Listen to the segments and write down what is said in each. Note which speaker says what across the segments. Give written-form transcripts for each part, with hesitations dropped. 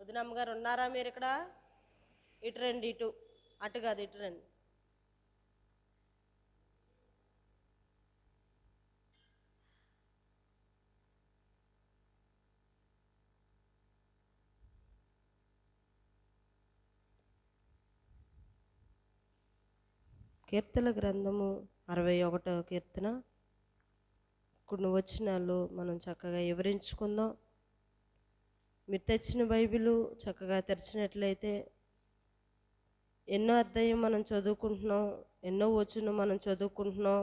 Speaker 1: వదినమ్మ గారు ఉన్నారా మీరు ఇక్కడ? ఇటు రండి, ఇటు అటు కాదు, ఇటు రండి. కీర్తన గ్రంథము 61వ కీర్తన కొన్ని వచనాలు మనం చక్కగా వివరించుకుందాం. మీరు తెచ్చిన బైబిలు చక్కగా తెరిచినట్లయితే ఎన్నో అధ్యాయం మనం చదువుకుంటున్నాం, ఎన్నో వచనం మనం చదువుకుంటున్నాం.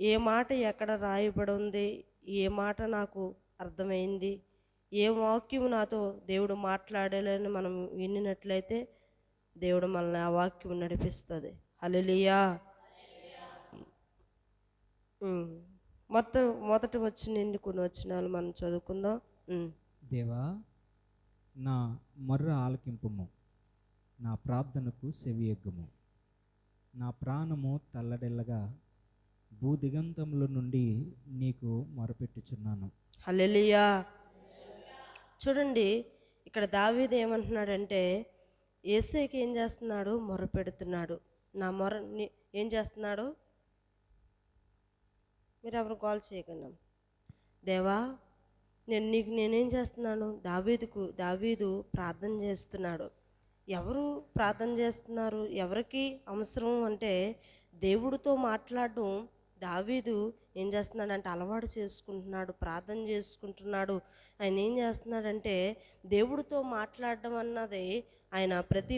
Speaker 1: ఏ మాట ఎక్కడ రాయబడి ఉంది, ఏ మాట నాకు అర్థమైంది, ఏ వాక్యం నాతో దేవుడు మాట్లాడాలని మనం వినినట్లయితే దేవుడు మనల్ని ఆ వాక్యం నడిపిస్తుంది. హల్లెలూయా. మొదటి వచ్చిన కొన్ని వచనాలు మనం చదువుకుందాం.
Speaker 2: దేవా, నా మొర్ర ఆలకింపుము, నా ప్రార్థనకు సెవియొగ్గుము. నా ప్రాణము తల్లడిల్లగా భూదిగంతముల నుండి నీకు మొరపెట్టుచున్నాను.
Speaker 1: హల్లెలూయా. చూడండి, ఇక్కడ దావీదు ఏమంటున్నాడంటే యేసయ్యకి ఏం చేస్తున్నాడు? మొరపెడుతున్నాడు. నా మొర ఏం చేస్తున్నాడు? మీరు ఎవరు కాల్ చేయకుండా, దేవా నేనేం చేస్తున్నాను? దావీదు ప్రార్థన చేస్తున్నాడు. ఎవరు ప్రార్థన చేస్తున్నారు? ఎవరికి అవసరం అంటే దేవుడితో మాట్లాడడం దావీదు ఏం చేస్తున్నాడంటే అలవాటు చేసుకుంటున్నాడు, ప్రార్థన చేసుకుంటున్నాడు. ఆయన ఏం చేస్తున్నాడంటే దేవుడితో మాట్లాడడం అన్నది ఆయన ప్రతి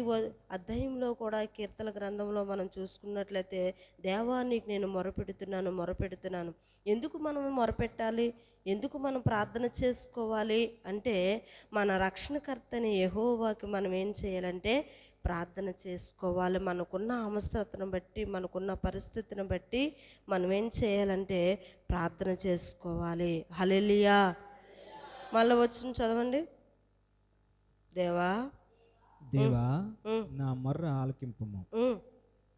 Speaker 1: అధ్యాయంలో కూడా కీర్తన గ్రంథంలో మనం చూసుకున్నట్లయితే దేవా నీకు నేను మొరపెడుతున్నాను. ఎందుకు మనం మొరపెట్టాలి? ఎందుకు మనం ప్రార్థన చేసుకోవాలి అంటే మన రక్షణకర్తని యెహోవాకి మనం ఏం చేయాలంటే ప్రార్థన చేసుకోవాలి. మనకున్న అవసరతను బట్టి, మనకున్న పరిస్థితిని బట్టి మనం ఏం చేయాలంటే ప్రార్థన చేసుకోవాలి. హల్లెలూయా. మళ్ళీ వచ్చిన చదవండి. దేవా
Speaker 2: నా మొర్ర ఆలకింపుము,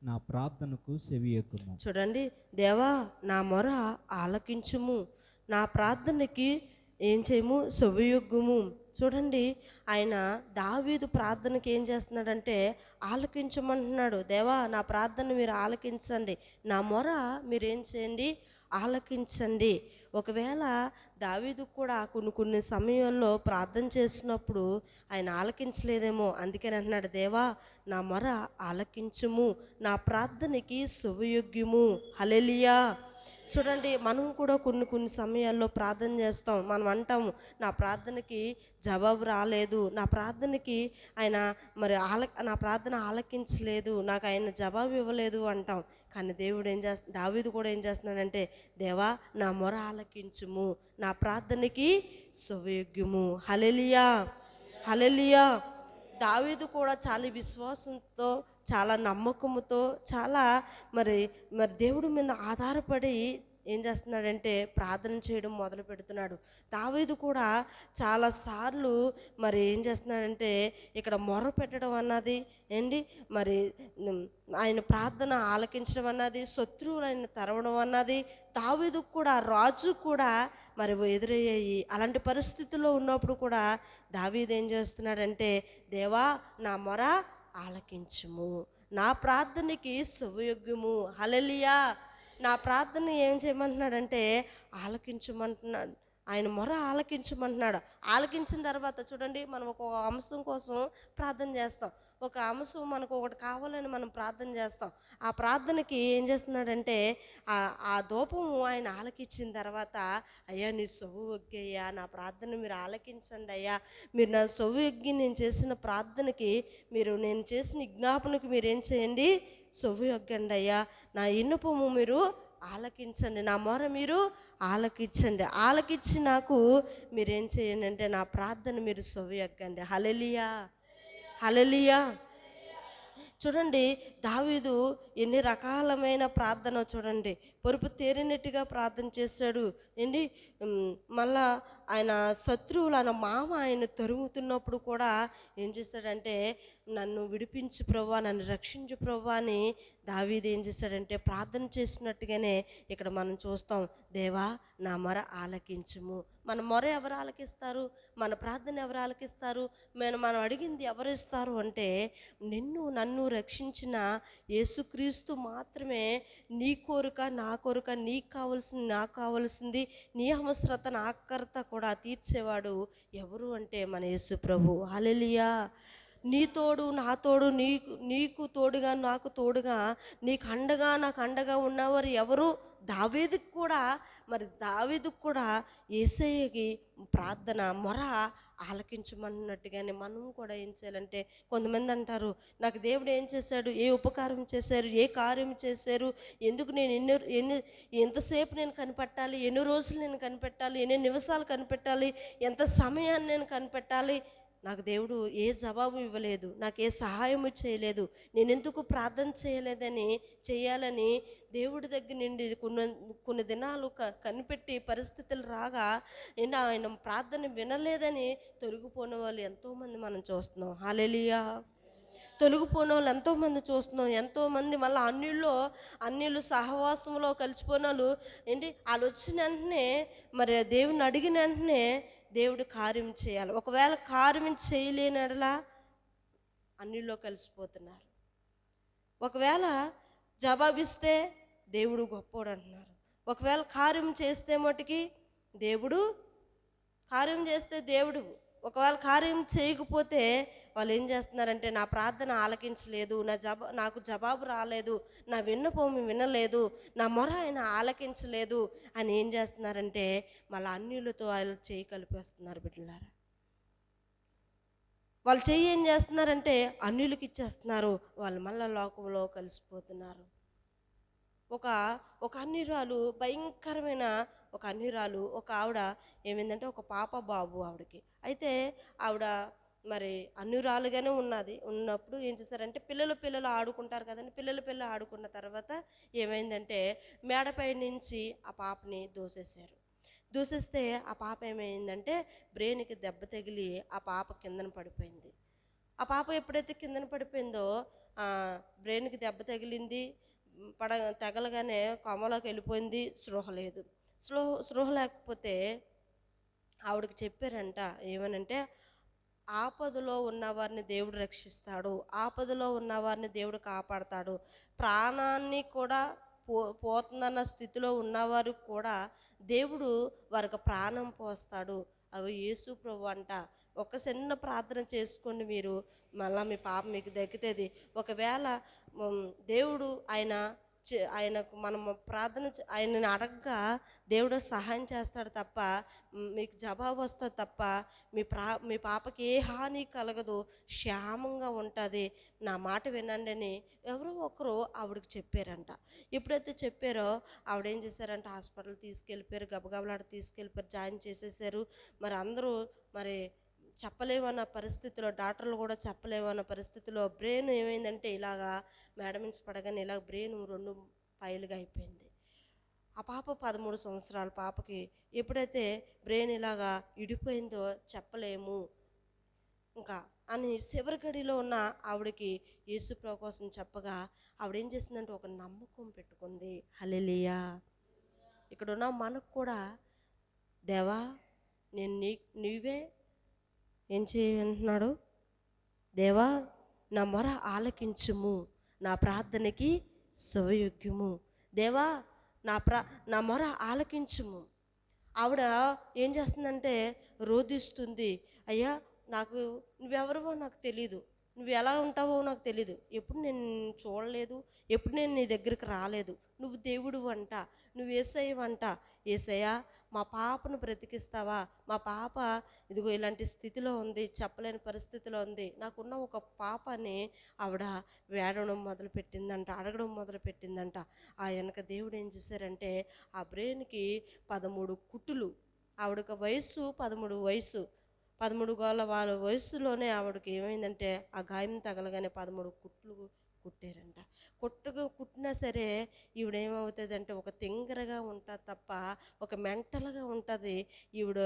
Speaker 2: నా ప్రార్థనకు సెవియొగ్గుము.
Speaker 1: చూడండి, దేవా నా మొర ఆలకించుము, నా ప్రార్థనకి ఏం చేయము? సెవియొగ్గుము. చూడండి, ఆయన దావీదు ప్రార్థనకి ఏం చేస్తున్నాడంటే ఆలకించమంటున్నాడు. దేవా నా ప్రార్థన మీరు ఆలకించండి, నా మొర మీరేం చేయండి? ఆలకించండి. ఒకవేళ దావీదు కూడా కొన్ని సమయాల్లో ప్రార్థన చేసినప్పుడు ఆయన ఆలకించలేదేమో, అందుకని అంటున్నాడు దేవా నా మొర ఆలకించుము, నా ప్రార్థనకి సెవియొగ్గుము. హల్లెలూయా. చూడండి, మనం కూడా కొన్ని సమయాల్లో ప్రార్థన చేస్తాం. మనం అంటాము నా ప్రార్థనకి జవాబు రాలేదు, నా ప్రార్థనకి ఆయన నా ప్రార్థన ఆలకించలేదు, నాకు ఆయన జవాబు ఇవ్వలేదు అంటాం. కానీ దేవుడు దావీదు కూడా ఏం చేస్తున్నాడంటే దేవా నా మొర ఆలకించుము, నా ప్రార్థనకి సెవియొగ్గుము. హల్లెలూయా. హల్లెలూయా. దావీదు కూడా చాలా విశ్వాసంతో, చాలా నమ్మకంతో, చాలా మరి దేవుడి మీద ఆధారపడి ఏం చేస్తున్నాడంటే ప్రార్థన చేయడం మొదలు పెడుతున్నాడు. దావీదు కూడా చాలాసార్లు ఏం చేస్తున్నాడంటే ఇక్కడ మొర పెట్టడం అన్నది ఆయన ప్రార్థన ఆలకించడం అన్నది, శత్రువులు ఆయన తరవడం అన్నది దావీదు కూడా, రాజు కూడా ఎదురయ్యాయి. అలాంటి పరిస్థితుల్లో ఉన్నప్పుడు కూడా దావీదు ఏం చేస్తున్నాడంటే దేవా నా మొర ఆలకించుము, నా ప్రార్థనకి సెవియొగ్గుము. హల్లెలూయా. నా ప్రార్థన ఏం చేయమంటున్నాడంటే ఆలకించమంటున్నాడు. ఆయన మొర ఆలకించమంటున్నాడు. ఆలకించిన తర్వాత చూడండి, మనం ఒక అంశం కోసం ప్రార్థన చేస్తాం, ఒక అంశం మనకు ఒకటి కావాలని మనం ప్రార్థన చేస్తాం. ఆ ప్రార్థనకి ఏం చేస్తున్నాడంటే ఆ ధూపము ఆయన ఆలకించిన తర్వాత అయ్యా నీ సెవియొగ్గయ్యా, నా ప్రార్థన మీరు ఆలకించండి అయ్యా, మీరు నా సెవియొగ్గి నేను చేసిన ప్రార్థనకి, నేను చేసిన విజ్ఞాపనకి మీరేం చేయండి? సెవియొగ్గండి అయ్యా, నా విన్నపము మీరు ఆలకించండి, నా మొర మీరు ఆలకించండి, ఆలకించి నాకు మీరేం చేయండి అంటే నా ప్రార్థన మీరు సెవియొగ్గండి. హల్లెలూయా. హల్లెలూయా. చూడండి, దావీదు ఎన్ని రకాలమైన ప్రార్థన చూడండి. పొరుపు తేరినట్టుగా ప్రార్థన చేశాడు. ఏంటి మళ్ళా ఆయన శత్రువులు ఆయన మామ ఆయన తరుముతున్నప్పుడు కూడా ఏం చేశాడంటే, నన్ను విడిపించు ప్రభువా, నన్ను రక్షించు ప్రభువా అని దావీదు ఏం చేశాడంటే ప్రార్థన చేసినట్టుగానే ఇక్కడ మనం చూస్తాం. దేవా నా మొర ఆలకించుము. మన మొర ఎవరు ఆలకిస్తారు? మన ప్రార్థన ఎవరు ఆలకిస్తారు? మనం అడిగింది ఎవరు ఇస్తారు అంటే, నిన్ను నన్ను రక్షించిన యేసుక్రీస్తు మాత్రమే. నీ కోరిక నా కోరిక, నీకు కావాల్సింది నాకు కావాల్సింది, నీ అవసరత నా అక్కరత కూడా తీర్చేవాడు ఎవరు అంటే మన యేసు ప్రభు. హల్లెలూయా. నీ తోడు నా తోడు, నీకు తోడుగా నాకు తోడుగా, నీకు అండగా నాకు అండగా ఉన్నవారు ఎవరు? దావీదుకు కూడా, మరి దావీదుకు కూడా యేసయ్యకి ప్రార్థన మొర ఆలకించమన్నట్టుగానే మనం కూడా ఏం చేయాలంటే, కొంతమంది అంటారు, నాకు దేవుడు ఏం చేశాడు, ఏ ఉపకారం చేశారు, ఏ కార్యం చేశారు, ఎందుకు నేను ఎంతసేపు నేను కనిపెట్టాలి, ఎన్ని రోజులు నేను కనిపెట్టాలి, ఎన్ని నిమిషాలు కనిపెట్టాలి, ఎంత సమయాన్ని నేను కనిపెట్టాలి, నాకు దేవుడు ఏ జవాబు ఇవ్వలేదు, నాకు ఏ సహాయము చేయలేదు, నేను ఎందుకు ప్రార్థన చేయాలని దేవుడి దగ్గర నుండి కొన్ని దినాలు కనిపెట్టి పరిస్థితులు రాగా ఆయన ప్రార్థన వినలేదని తొలగిపోయిన వాళ్ళు ఎంతోమంది మనం చూస్తున్నాం. హల్లెలూయా. తొలగిపోయిన వాళ్ళు ఎంతోమంది చూస్తున్నాం. ఎంతోమంది మళ్ళీ అన్యులు సహవాసంలో కలిసిపోయిన వాళ్ళు ఏంటి, వాళ్ళు వచ్చిన వెంటనే మరి దేవుని అడిగిన వెంటనే దేవుడు కార్యం చేయాలి. ఒకవేళ కార్యం చేయలేని ఎడల అన్నిలో కలిసిపోతున్నారు. ఒకవేళ జవాబిస్తే దేవుడు గొప్పోడు అంటున్నారు. ఒకవేళ కార్యం చేస్తే మటుకి దేవుడు, కార్యం చేస్తే దేవుడు, ఒకవేళ కార్యం చేయకపోతే వాళ్ళు ఏం చేస్తున్నారంటే, నా ప్రార్థన ఆలకించలేదు, నాకు జవాబు రాలేదు, నా విన్నపం వినలేదు, నా మొర ఆయన ఆలకించలేదు అని ఏం చేస్తున్నారంటే మళ్ళీ అన్యులతో వాళ్ళు చేయి కలిపేస్తున్నారు. బిడ్డలారా, వాళ్ళు చెయ్యి ఏం చేస్తున్నారంటే అన్యులకి ఇచ్చేస్తున్నారు. వాళ్ళు మళ్ళీ లోకంలో కలిసిపోతున్నారు. ఒక అన్యురాలు, భయంకరమైన ఒక అన్యురాలు, ఒక ఆవిడ ఏమైందంటే, ఒక పాప బాబు ఆవిడకి. అయితే ఆవిడ మరి అన్యురాలుగానే ఉన్నప్పుడు ఏం చేశారంటే, పిల్లలు ఆడుకుంటారు కదండి, పిల్లలు ఆడుకున్న తర్వాత ఏమైందంటే మేడపై నుంచి ఆ పాపని దూసేస్తే ఆ పాప ఏమైందంటే బ్రెయిన్కి దెబ్బ తగిలి ఆ పాప కిందన పడిపోయింది. ఆ పాప ఎప్పుడైతే కిందన పడిపోయిందో బ్రెయిన్కి దెబ్బ తగిలింది, తగలగానే కొమ్మలోకి వెళ్ళిపోయింది, స్పృహ లేదు. స్పృహ లేకపోతే ఆవిడకి చెప్పారంట, ఏమనంటే, ఆపదలో ఉన్నవారిని దేవుడు రక్షిస్తాడు, ఆపదలో ఉన్నవారిని దేవుడు కాపాడతాడు, ప్రాణాన్ని కూడా పోతుందన్న స్థితిలో ఉన్నవారు కూడా దేవుడు వారికి ప్రాణం పోస్తాడు. అవి యేసు ప్రభు అంట. ఒక చిన్న ప్రార్థన చేసుకోండి మీరు, మళ్ళీ మీ పాప మీకు దక్కుతుంది. ఒకవేళ దేవుడు ఆయనకు మనం ప్రార్థన ఆయనని అడగగా దేవుడు సహాయం చేస్తాడు తప్ప, మీకు జవాబు వస్తుంది తప్ప, మీ పాపకి ఏ హాని కలగదు, క్షేమంగా ఉంటుంది. నా మాట వినండి అని ఎవరో ఒకరు ఆవిడకి చెప్పారంట. ఎప్పుడైతే చెప్పారో ఆవిడేం చేశారంటే హాస్పిటల్ తీసుకెళ్ళిపోయారు, గబగబలాడ తీసుకెళ్ళిపోయారు, జాయిన్ చేసేసారు. మరి అందరూ మరి చెప్పలేమన్న పరిస్థితిలో, డాక్టర్లు కూడా చెప్పలేమన్న పరిస్థితిలో బ్రెయిన్ ఏమైందంటే ఇలాగా మేడమిన్స్ పడగానే ఇలా బ్రెయిన్ 2 పాయలుగా అయిపోయింది. ఆ పాప 13 సంవత్సరాల పాపకి ఎప్పుడైతే బ్రెయిన్ ఇలాగా ఇడిపోయిందో చెప్పలేము ఇంకా అని చివరి గడిలో ఉన్న ఆవిడకి యేసుప్రభు కోసం చెప్పగా ఆవిడేం చేసిందంటే ఒక నమ్మకం పెట్టుకుంది. హల్లెలూయా. ఇక్కడున్న మనకు కూడా, దేవా నేను నీవే ఏం చేయంటున్నాడు, దేవా నా మొర ఆలకించుము, నా ప్రార్థనకి శుభయోగ్యము, దేవా నా మొర ఆలకించుము. ఆవిడ ఏం చేస్తుందంటే రోధిస్తుంది, అయ్యా నువ్వెవరివో నాకు తెలీదు, నువ్వు ఎలా ఉంటావో నాకు తెలీదు, ఎప్పుడు నేను చూడలేదు, ఎప్పుడు నేను నీ దగ్గరికి రాలేదు, నువ్వు దేవుడు అంట, నువ్వు యేసయ్యవంట, యేసయ్యా మా పాపను బ్రతికిస్తావా, మా పాప ఇదిగో ఇలాంటి స్థితిలో ఉంది, చెప్పలేని పరిస్థితిలో ఉంది, నాకున్న ఒక పాపని ఆవిడ వేడడం మొదలుపెట్టిందంట, అడగడం మొదలుపెట్టిందంట. ఆ వెనక దేవుడు ఏం చేశారంటే ఆ బ్రెయిన్కి 13 కుట్లు, ఆవిడకి వయసు 13 వాళ్ళ వయసులోనే ఆవిడకి ఏమైందంటే ఆ గాయం తగలగానే 13 కుట్లు కుట్టారంట. కుట్టినా సరే ఈవిడేమవుతుందంటే ఒక తింగరగా ఉంటుంది తప్ప ఒక మెంటల్గా ఉంటుంది. ఈవిడ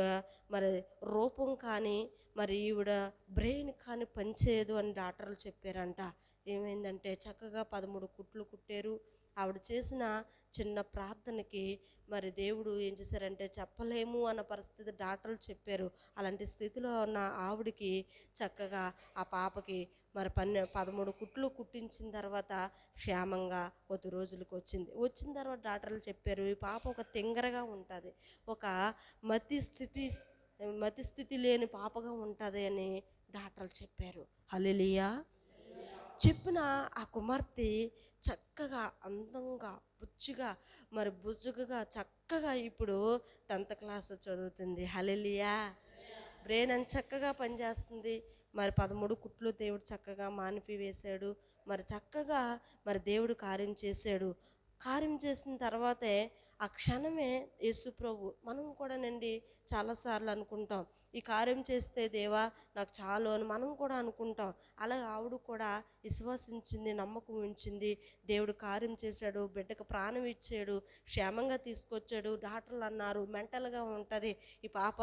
Speaker 1: మరి రూపం కానీ మరి ఈవిడ బ్రెయిన్ కానీ పనిచేయదు అని డాక్టర్లు చెప్పారంట. ఏమైందంటే చక్కగా 13 కుట్లు కుట్టారు. ఆవిడ చేసిన చిన్న ప్రార్థనకి మరి దేవుడు ఏం చేశారంటే చెప్పలేము అన్న పరిస్థితి డాక్టర్లు చెప్పారు. అలాంటి స్థితిలో ఉన్న ఆవిడకి చక్కగా ఆ పాపకి మరి 13 కుట్లు కుట్టించిన తర్వాత క్షేమంగా కొద్ది రోజులకు వచ్చిన తర్వాత డాక్టర్లు చెప్పారు ఈ పాప ఒక తింగరగా ఉంటుంది, ఒక మతి స్థితి లేని పాపగా ఉంటుంది అని డాక్టర్లు చెప్పారు. హల్లెలూయా. చెప్పిన ఆ కుమార్తె చక్కగా అందంగా బుజ్జిగా మరి బుజ్జుగా చక్కగా ఇప్పుడు 10th క్లాస్ చదువుతుంది. హల్లెలూయా. బ్రెయిన్ అని చక్కగా పనిచేస్తుంది. మరి 13 కుట్లు దేవుడు చక్కగా మానిపి వేశాడు. మరి చక్కగా మరి దేవుడు కార్యం చేశాడు. కార్యం చేసిన తర్వాతే ఆ క్షణమే యేసు ప్రభు మనం కూడానండి చాలాసార్లు అనుకుంటాం ఈ కార్యం చేస్తే దేవా నాకు చాలు అని మనం కూడా అనుకుంటాం. అలాగే ఆవిడ కూడా విశ్వసించింది, నమ్మకం ఉంచింది. దేవుడు కార్యం చేశాడు, బిడ్డకు ప్రాణం ఇచ్చాడు, క్షేమంగా తీసుకొచ్చాడు. డాక్టర్లు అన్నారు మెంటల్గా ఉంటుంది ఈ పాప,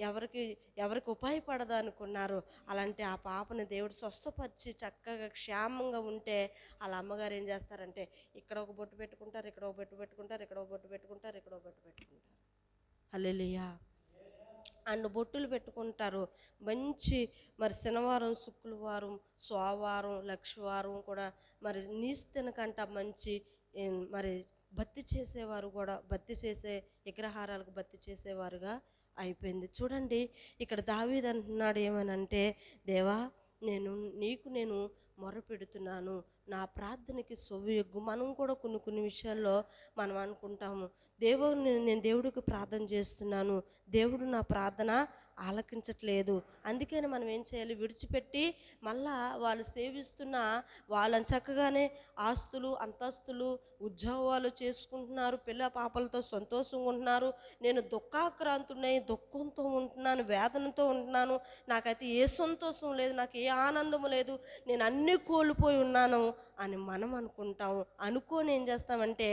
Speaker 1: ఎవరికి ఉపయోగపడదు అనుకున్నారు. అలాంటి ఆ పాపని దేవుడు స్వస్థపరిచి చక్కగా క్షేమంగా ఉంటే వాళ్ళ అమ్మగారు ఏం చేస్తారంటే ఇక్కడ ఒక బొట్టు పెట్టుకుంటారు, ఇక్కడ ఒక బొట్టు పెట్టుకుంటారు, ఇక్కడ ఒక బొట్టు పెట్టుకుంటారు, ఇక్కడ ఒక బొట్టు పెట్టుకుంటారు. హల్లెలూయా. అండ్ బొట్టులు పెట్టుకుంటారు. మంచి మరి శనివారం, శుక్రవారం, సోమవారం, లక్షవారం కూడా మరి నీసు తినకంట మంచి మరి భక్తి చేసేవారు కూడా, భక్తి చేసే విగ్రహారాలకు భక్తి చేసేవారుగా అయిపోయింది. చూడండి ఇక్కడ దావీదు అంటున్నాడు ఏమనంటే దేవా నేను మొరపెడుతున్నాను, నా ప్రార్థనకి సొవ్వయొగ్గు. మనం కూడా కొన్ని విషయాల్లో మనం అనుకుంటాము నేను దేవుడికి ప్రార్థన చేస్తున్నాను, దేవుడు నా ప్రార్థన ఆలకించట్లేదు. అందుకని మనం ఏం చేయాలి, విడిచిపెట్టి మళ్ళా వాళ్ళు సేవిస్తున్న వాళ్ళని చక్కగానే ఆస్తులు అంతస్తులు ఉద్యోగాలు చేసుకుంటున్నారు, పిల్ల పాపలతో సంతోషంగా ఉంటున్నారు. నేను దుఃఖాక్రాంతున్నాయి, దుఃఖంతో ఉంటున్నాను, వేదనతో ఉంటున్నాను, నాకైతే ఏ సంతోషం లేదు, నాకు ఏ ఆనందము లేదు, నేను అన్నీ కోల్పోయి ఉన్నాను అని మనం అనుకుంటాము. అనుకోని ఏం చేస్తామంటే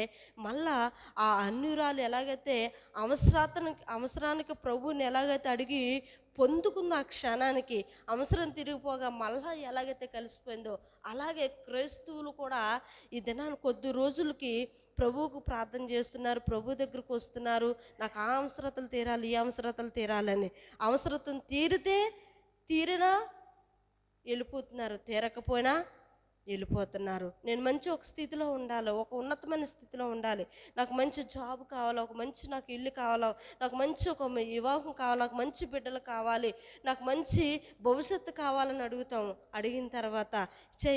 Speaker 1: మళ్ళా ఆ అన్యురాలు ఎలాగైతే అవసరానికి ప్రభువుని ఎలాగైతే అడిగి పొందుకుందో ఆ క్షణానికి అవసరం తిరిగిపోగా మళ్ళా ఎలాగైతే కలిసిపోయిందో అలాగే క్రైస్తవులు కూడా ఈ దినాన్ని కొద్ది రోజులకి ప్రభువుకు ప్రార్థన చేస్తున్నారు, ప్రభు దగ్గరకు వస్తున్నారు. నాకు ఆ అవసరతలు తీరాలి, ఈ అవసరతలు తీరాలని. అవసరతను తీరినా వెళ్ళిపోతున్నారు, తీరకపోయినా వెళ్ళిపోతున్నారు. నేను మంచి ఒక స్థితిలో ఉండాలి, ఒక ఉన్నతమైన స్థితిలో ఉండాలి, నాకు మంచి జాబ్ కావాలి, ఒక మంచి నాకు ఇల్లు కావాలి, నాకు మంచి ఒక వివాహం కావాలి, నాకు మంచి బిడ్డలు కావాలి, నాకు మంచి భవిష్యత్తు కావాలని అడుగుతాము. అడిగిన తర్వాత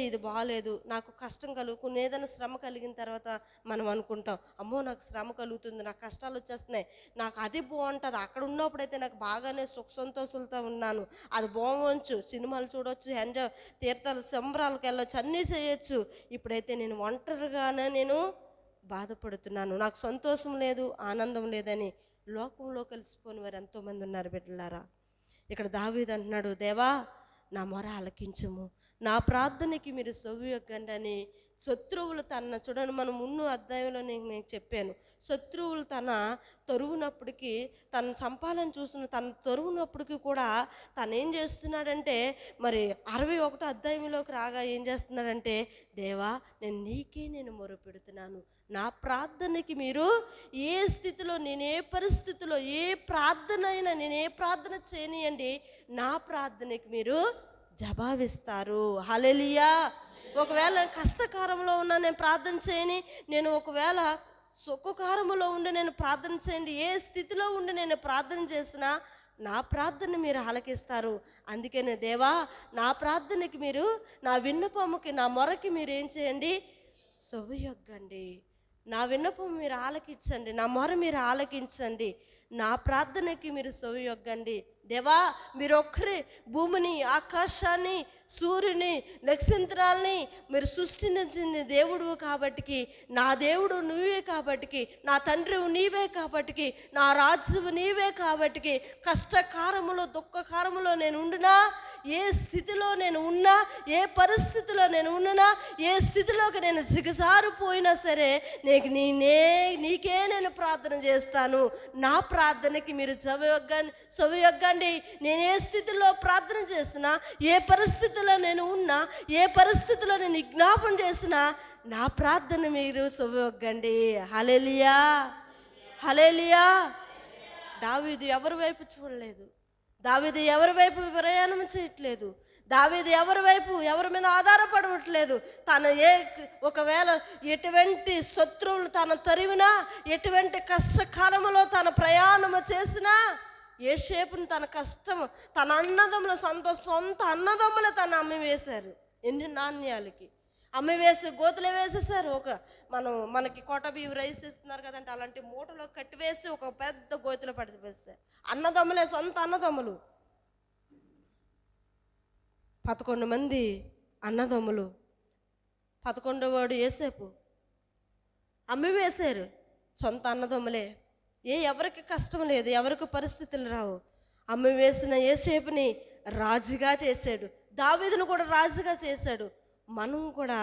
Speaker 1: ఇది బాగాలేదు, నాకు కష్టం కలుగుకుని ఏదైనా శ్రమ కలిగిన తర్వాత మనం అనుకుంటాం అమ్మో నాకు శ్రమ కలుగుతుంది, నాకు కష్టాలు వచ్చేస్తున్నాయి, నాకు అది బాగుంటుంది, అక్కడ ఉన్నప్పుడైతే నాకు బాగానే సుఖ సంతోషాలతో ఉన్నాను, అది బాగొచ్చు, సినిమాలు చూడవచ్చు, ఎంజాయ్ తీర్థాలు సంబరాలకు వెళ్ళొచ్చు, అన్నీ చేయొచ్చు. ఇప్పుడైతే నేను ఒంటరిగానే నేను బాధపడుతున్నాను, నాకు సంతోషం లేదు, ఆనందం లేదని లోకంలో కలిసిపోని వారు ఎంతోమంది ఉన్నారు బిడ్డలారా. ఇక్కడ దావీదు అంటున్నాడు దేవా నా మొర ఆలకించుము, నా ప్రార్థనకి మీరు సొవ్వయొగ్గండి అని. శత్రువులు చూడండి మనం ముందు అధ్యాయంలో నేను చెప్పాను, శత్రువులు తరువునప్పటికీ తను సంపాదన చూస్తున్న తరువునప్పటికీ కూడా తను ఏం చేస్తున్నాడంటే మరి 61 అధ్యాయంలోకి రాగా ఏం చేస్తున్నాడంటే దేవా నేను మొరపెడుతున్నాను, నా ప్రార్థనకి మీరు ఏ స్థితిలో నేను ఏ పరిస్థితిలో ఏ ప్రార్థన అయినా నేను ఏ ప్రార్థన చేయనియండి నా ప్రార్థనకి మీరు జవాబిస్తారు. హల్లెలూయా. ఒకవేళ కష్టకారంలో ఉన్నా నేను ప్రార్థన చేయని, నేను ఒకవేళ సుఖకారములో ఉండి నేను ప్రార్థన చేయండి, ఏ స్థితిలో ఉండి నేను ప్రార్థన చేసినా నా ప్రార్థన మీరు ఆలకిస్తారు. అందుకనే దేవా నా ప్రార్థనకి మీరు, నా విన్నపముకి, నా మొరకి మీరు ఏం చేయండి, సొవ్వయొగ్గండి, నా విన్నపం మీరు ఆలకించండి, నా మొర మీరు ఆలకించండి, నా ప్రార్థనకి మీరు సొవ్వయొగ్గండి. దేవా మీరు ఒక్కరే భూమిని, ఆకాశాన్ని, సూర్యుని, నక్షత్రాలని మీరు సృష్టించింది దేవుడు కాబట్టికి, నా దేవుడు నువ్వే కాబట్టికి, నా తండ్రి నీవే కాబట్టికి, నా రాజువు నీవే కాబట్టికి, కష్టకారములో దుఃఖకారములో నేను ఉండినా ఏ స్థితిలో నేను ఉన్నా, ఏ పరిస్థితిలో నేను ఉన్నా, ఏ స్థితిలోకి నేను దిగజారిపోయినా సరే నీకే నేను ప్రార్థన చేస్తాను. నా ప్రార్థనకి మీరు చెవియొగ్గండి. నేను ఏ స్థితిలో ప్రార్థన చేసినా, ఏ పరిస్థితిలో నేను ఉన్నా, ఏ పరిస్థితిలో నేను విజ్ఞాపన చేసినా నా ప్రార్థన మీరు చెవియొగ్గండి. హల్లెలూయా, హల్లెలూయా. దావీదు ఎవరి వైపు చూడలేదు. దావీదు ఎవరి వైపు ప్రయాణం చేయట్లేదు. దావీదు ఎవరి మీద ఆధారపడట్లేదు. ఒకవేళ ఎటువంటి శత్రువులు తన తరివినా, ఎటువంటి కష్టకాలంలో తన ప్రయాణము చేసినా, యోసేపుని తన కష్టము, తన అన్నదమ్ముల సొంత అన్నదమ్ములు తను అమ్మి వేశారు. ఎన్ని నాణ్యాలకి అమ్మి వేసి గోతులు వేసేసారు. మనకి కోట బియ్యం రైస్ ఇస్తున్నారు కదంటే అలాంటి మూటలో కట్టివేసి ఒక పెద్ద గోతులో పడివేశారు. అన్నదమ్ములే, సొంత అన్నదమ్ములు. 11 మంది అన్నదమ్ములు. 11వ యోసేపు అమ్మి వేశారు. సొంత అన్నదమ్ములే. ఎవరికి కష్టం లేదు, ఎవరికి పరిస్థితులు రావు. అమ్మి వేసిన యోసేపుని రాజుగా చేశాడు. దావీదును కూడా రాజుగా చేశాడు. మనం కూడా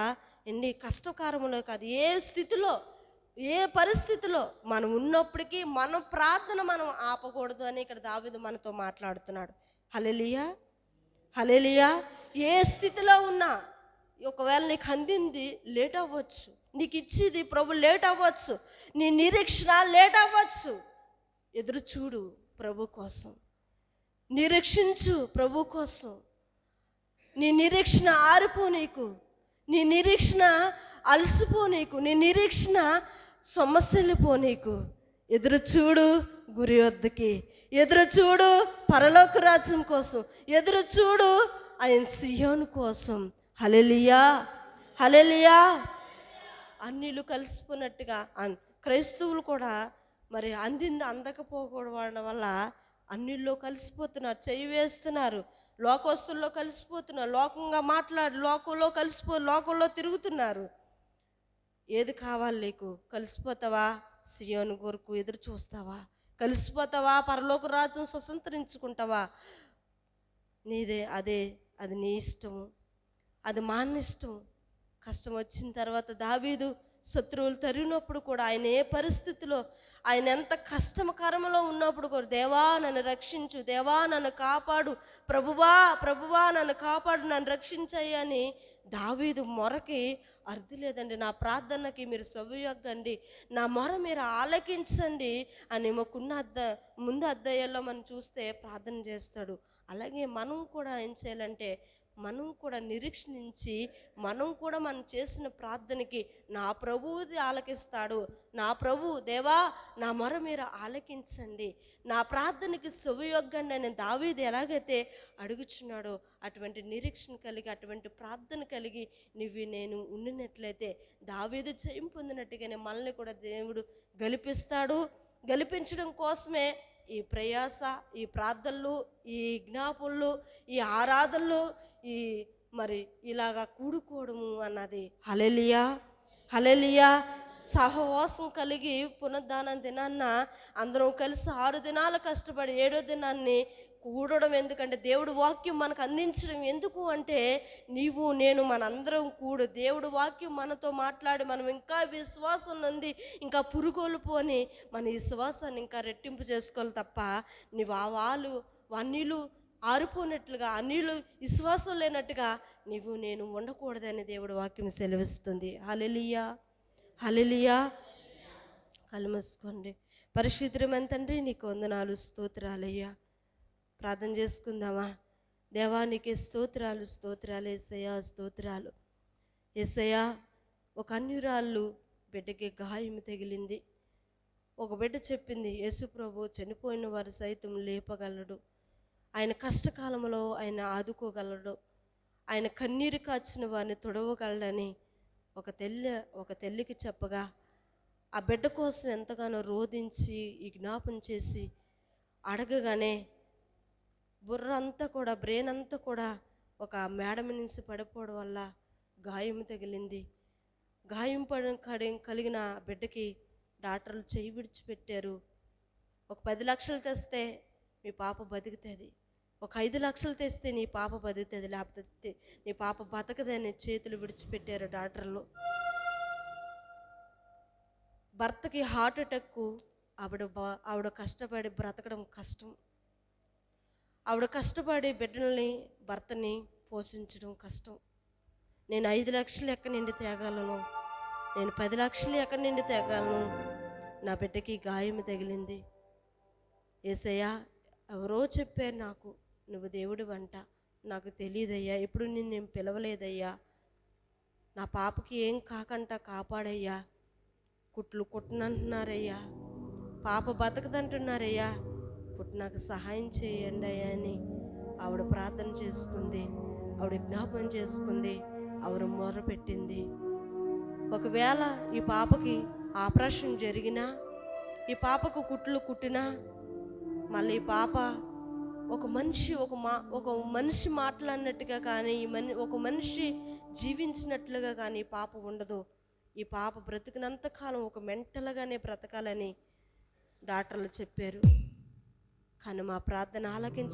Speaker 1: ఎన్ని కష్టకాలంలో కాదు, ఏ స్థితిలో, ఏ పరిస్థితిలో మనం ఉన్నప్పటికీ మన ప్రార్థన మనం ఆపకూడదు అని ఇక్కడ దావీదు మనతో మాట్లాడుతున్నాడు. హల్లెలూయా, హల్లెలూయా. ఏ స్థితిలో ఉన్నా, ఒకవేళ నీకు అందింది లేట్ అవ్వచ్చు, నీకు ఇచ్చేది ప్రభు లేట్ అవ్వచ్చు, నీ నిరీక్షణ లేట్ అవ్వచ్చు. ఎదురు చూడు ప్రభు కోసం, నిరీక్షించు ప్రభు కోసం. నీ నిరీక్షణ ఆరిపోనీకు, నీ నిరీక్షణ అలసిపోనీకు, నీ నిరీక్షణ సమస్యలిపోనీకు. ఎదురు చూడు గురి వద్దకి, ఎదురు చూడు పరలోక రాజ్యం కోసం, ఎదురు చూడు ఆయన సియోను కోసం. హల్లెలూయా, హల్లెలూయా. అన్నిలు కలిసిపోయినట్టుగా క్రైస్తవులు కూడా మరి అందకపోవడం వల్ల అన్నిల్లో కలిసిపోతున్నారు, చెయ్యి వేస్తున్నారు, లోకస్తుల్లో కలిసిపోతున్నారు, లోకంగా లోకంలో తిరుగుతున్నారు. ఏది కావాలి నీకు? కలిసిపోతావా? సియోను కొరకు ఎదురు చూస్తావా? కలిసిపోతావా? పరలోక రాజ్యం స్వతంత్రించుకుంటావా? అది నీ ఇష్టము, అది మా ఇష్టం. కష్టం వచ్చిన తర్వాత దావీదు శత్రువులు తరిగినప్పుడు కూడా ఆయన ఏ పరిస్థితిలో, ఆయన ఎంత కష్టకరంలో ఉన్నప్పుడు కూడా, దేవా నన్ను రక్షించు, దేవా నన్ను కాపాడు, ప్రభువా నన్ను కాపాడు, నన్ను రక్షించయ్యని దావీదు మొరకి అర్థం లేదండి. నా ప్రార్థనకి మీరు చెవియొగ్గండి, నా మొర మీరు ఆలకించండి అని ముందు అధ్యాయాల్లో మనం చూస్తే ప్రార్థన చేస్తాడు. అలాగే మనం కూడా ఏం చేయాలంటే, మనం కూడా నిరీక్షించి మనం చేసిన ప్రార్థనకి నా ప్రభువుది ఆలకిస్తాడు. నా ప్రభు, దేవా నా మొర మీరు ఆలకించండి, నా ప్రార్థనకి చెవియొగ్గండి అని దావీదు ఎలాగైతే అడుగుచున్నాడో అటువంటి నిరీక్షణ కలిగి, అటువంటి ప్రార్థన కలిగి నేను ఉండినట్లయితే దావీదు జయం పొందినట్టుగానే మనల్ని కూడా దేవుడు గెలిపిస్తాడు. గెలిపించడం కోసమే ఈ ప్రయాస, ఈ ప్రార్థనలు, ఈ జ్ఞాపనలు, ఈ ఆరాధనలు, మరి ఇలాగా కూడుకోవడము అన్నది. హల్లెలూయా, హల్లెలూయా. సహవాసం కలిగి పునరుద్ధానం దినాన్న అందరం కలిసి 6 దినాలు కష్టపడి 7వ దినాన్ని కూడడం ఎందుకంటే, దేవుడు వాక్యం మనకు అందించడం ఎందుకు అంటే, నీవు నేను మనందరం కూడా దేవుడు వాక్యం మనతో మాట్లాడి మనం ఇంకా విశ్వాసం నంది ఇంకా పురుగొల్పోని మన విశ్వాసాన్ని ఇంకా రెట్టింపు చేసుకోవాలి తప్ప, నీవు అన్నిలు ఆరిపోయినట్లుగా, అన్నిలు విశ్వాసం లేనట్టుగా నేను ఉండకూడదని దేవుడు వాక్యం సెలవిస్తుంది. హల్లెలూయా, హల్లెలూయా. కళ్ళు మూసుకోండి. పరిశుద్ధమైన తండ్రి, నీకు వందనాలు, స్తోత్రాలయ్యా. ప్రార్థన చేసుకుందామా? దేవానికి స్తోత్రాలు, యేసయ్యా, స్తోత్రాలు. యేసయ్యా, ఒక అన్యురాళ్ళు బిడ్డకి గాయం తగిలింది. ఒక బిడ్డ చెప్పింది, యేసు ప్రభు చనిపోయిన వారు సైతం లేపగలడు, ఆయన కష్టకాలంలో ఆయన ఆదుకోగలడు, ఆయన కన్నీరు కాచిన వారిని తొడవగలడని ఒక తల్లికి చెప్పగా, ఆ బిడ్డ కోసం ఎంతగానో రోధించి విజ్ఞాపన చేసి అడగగానే బ్రెయిన్ అంతా కూడా ఒక మేడ నుంచి పడిపోవడం వల్ల గాయం తగిలింది. గాయం కలిగిన బిడ్డకి డాక్టర్లు చెయ్యి విడిచిపెట్టారు. ఒక 10 లక్షలు తెస్తే మీ పాప బతుకుతుంది, ఒక 5 లక్షలు తెస్తే నీ పాప బతుకుతుంది, లేకపోతే నీ పాప బతకదని చేతులు విడిచిపెట్టారు డాక్టర్లు. భర్తకి హార్ట్ అటాక్, ఆవిడ కష్టపడి బ్రతకడం కష్టం. ఆవిడ కష్టపడి బిడ్డల్ని భర్తని పోషించడం కష్టం. నేను 5 లక్షలు ఎక్కడి నుండి తేగలను, నేను 10 లక్షలు ఎక్కడి నుండి తేగలను? నా బిడ్డకి గాయం తగిలింది. యేసయ్యా, ఎవరో చెప్పారు నాకు నువ్వు దేవుడి వంట, నాకు తెలియదయ్యా, ఎప్పుడు నేను పిలవలేదయ్యా, నా పాపకి ఏం కాకుండా కాపాడయ్యా, కుట్లు కుట్టనంటున్నారయ్యా, పాప బతకదంటున్నారయ్యా, నాకు సహాయం చేయండి అయ్యా అని ఆవిడ ప్రార్థన చేసుకుంది, ఆవిడ జ్ఞాపం చేసుకుంది, ఆవిడ మొరపెట్టింది. ఒకవేళ ఈ పాపకి ఆపరేషన్ జరిగినా, ఈ పాపకు కుట్లు కుట్టినా, మళ్ళీ ఈ పాప ఒక మనిషి మాట్లాడినట్టుగా కానీ, ఒక మనిషి జీవించినట్లుగా కానీ ఈ పాప ఉండదు. ఈ పాప బ్రతికినంతకాలం ఒక మెంటల్గానే బ్రతకాలని డాక్టర్లు చెప్పారు. కానీ మా ప్రార్థన ఆలకించ